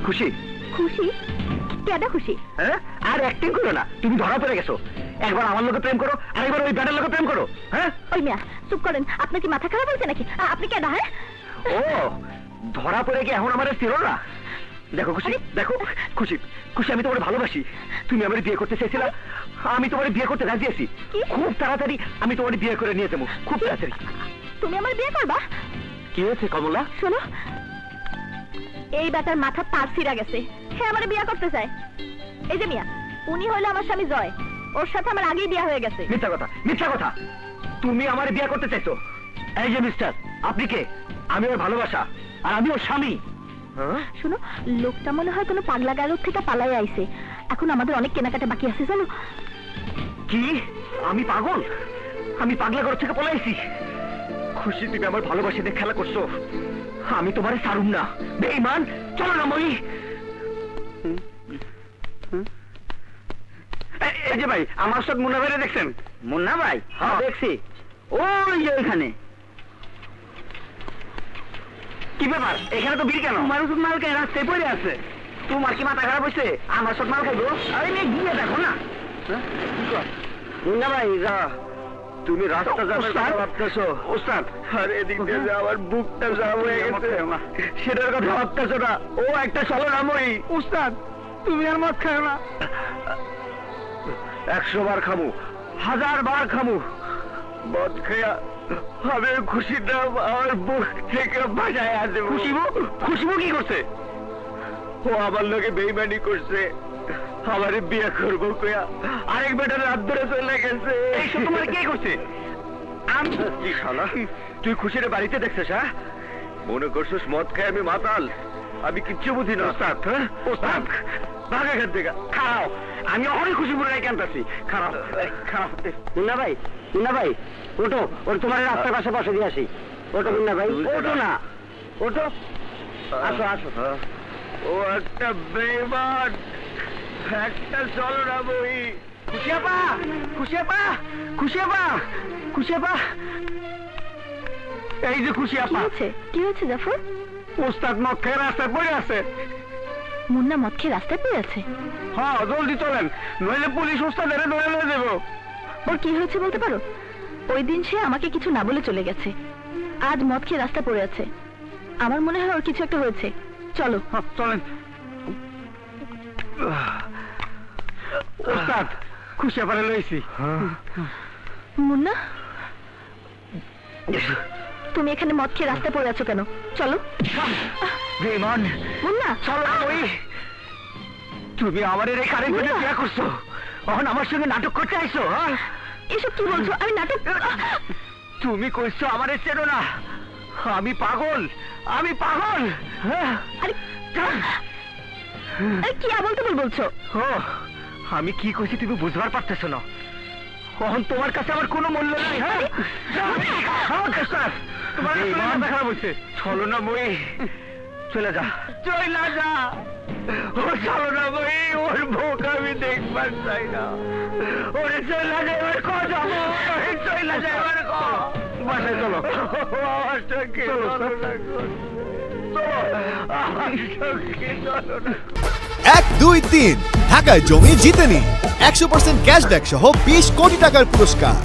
খুশি? খুশি? কেডা খুশি? হ্যাঁ, আর অ্যাক্টিং করো না, তুমি ধরা পড়ে গেছো। একবার আমার লোকে প্রেম করো, আরেকবার ওই ব্যাটার লোকে প্রেম করো। হ্যাঁ, ওই মিয়া চুপ করেন, আপনার কি মাথা খারাপ হয়েছে নাকি? আপনি কেডা? হ্যাঁ, ও ধরা পড়ে কি এখন আমার ছিল না? দেখো খুশি, দেখো খুশি, খুশি আমি তোমার ভালোবাসি। তুমি আমার বিয়ে করতে চাইছিলা, আমি তোমার বিয়ে করতে রাজি আছি। খুব তাড়াতাড়ি আমি তোমার বিয়ে করে নিয়ে যাবো, খুব তাড়াতাড়ি। তুমি আমার বিয়ে করবা? কি হয়েছে কমলা? শোনো, এই ব্যাটার মাথা তার ছিঁড়া গেছে, সে আমার বিয়ে করতে চায়। এই যে মিয়া, উনি হইলো আমার স্বামী জয়, ওর সাথে আমার আগেই বিয়ে হয়ে গেছে। মিথ্যা কথা, মিথ্যা কথা। তুমি আমার বিয়ে করতে চাইছো? এই যে মিস্টার, আপনি কে? আমি ওর ভালোবাসা, আর আমি ওর স্বামী। শুনো, লোকটা মনে হয় কোনো পাগলা গারদ থেকে পালাই আইছে। এখন আমাদের অনেক কেনাকাটা বাকি আছে, চলো। কি? আমি পাগল? আমি পাগলা ঘর থেকে পলাইছি? খুশি, তুমি আমার ভালোবাসা দিয়ে খেলা করছো। আমি তোমারে ছাড়ুম না, বেঈমান। চলো না মই। এই যে ভাই, আমার সাথে মুন্না ভাইরে দেখছেন? মুন্না ভাই? হ্যাঁ দেখছি, ওই যে ওইখানে। কি ব্যাপার, এখানে তো ভিড় কেন? তোমার ওষুধ মাল কেন রাস্তায় পড়ে আছে? তোমার কি মাথা খারাপ হয়েছে? আমার সব মাল খাইবো? আরে মেয়ে গিয়ে দেখো না। মুন্না ভাই, তুমি রাস্তা যাবে ভাবতেছো? ওস্তাদ, আরে এদিক দিয়ে যে আমার বুকটা জাম হয়ে গেছে, সেটার কথা ভাবতেছো না? ও একটা চলনাময়ী। ওস্তাদ, তুমি আর মদ খাও না? 100 বার খামু, 1000 বার খামু। মদ খেয়া আমি খুশির নাম আমার বুক থেকে বাজায় আসে। খুশিবু? খুশিবু কি করছে? ও আমার লোকে বেইমানি করছে, আমার বিয়ে করবো কয়া আরেক বেটার রাত ধরে চলে গেছে। এইসব তোমার কে করছে? আমি কি শালা, তুই খুশির বাড়িতে দেখছিস? হ্যাঁ, মনে করছিস মদ খাই আমি মাতাল? আমি কিচ্ছু বুঝি না। ওস্তাদ, হ্যাঁ ওস্তাদ, ভাগ এখান থেকে। খাও, আমি অনেক খুশি মনে রাই কান্তাছি। খারাপ খারাপ। মুন্না ভাই, মুন্না ভাই ওটো, ওর তোমার রাস্তার পাশে বসে দিয়ে আসি। ওটো মুন্না ভাই, ওটো না, ওটো। আসো আসো। ও একটা বেঈমান, একটা চলনাময়ী। খুশিয়াপা, খুশিয়াপা, খুশিয়াপা, খুশিয়াপা। এই যে খুশিয়াপা। কি হয়েছে জাফর? ওস্তাদ মদ খেয়ে রাস্তায় পড়ে আছে। মুন্না মদ খেয়ে রাস্তায় পড়ে আছে? হ্যাঁ, জলদি চলেন, নইলে পুলিশ ওস্তাদের ধরে নিয়ে যাবো। ওর কি হয়েছে বলতে পারো? ওই দিন সে আমাকে কিছু না বলে চলে গেছে, আজ মদ খেয়ে রাস্তায় পড়ে আছে। আমার মনে হয় ওর কিছু একটা হয়েছে। চলো। হ্যাঁ চলেন। ওস্তাদ, খুশিয়াপারে লইছি। মুন্না, তুমি এখানে মদ খেয়ে রাস্তায় পড়ে আছো কেন? চলো। বেঈমান মুন্না, চলো। ওই তুমি আমার এই কারেন্ট বিয়ে করছো, এখন আমার সঙ্গে নাটক করতে আইছো? হ্যাঁ, এসব কি বলছো? আমি নাটক? তুমি কইছো আমারে চেনো না? আমি পাগল, আমি পাগল। আরে কি আবল তাবল বলছো? ও, আমি কি কইছি তুমি বুঝবার পারতেছো না? এখন তোমার কাছে আমার কোনো মূল্য নাই। হ্যাঁ, তোমার মাথা খারাপ হচ্ছে। চলো না মই, চলে যা, চলে যা। ও চলো না মই, ওর মুখ আমি দেখবার চাই না। ওরে চলে যাবার ক যাবো, চলে যাবার ক। বাসায় চলো। আমার সঙ্গে চলো না, 1, 2, 3 ঢাকায় জমি জিতে নিন 100% ক্যাশব্যাক সহ 20 কোটি টাকার পুরস্কার।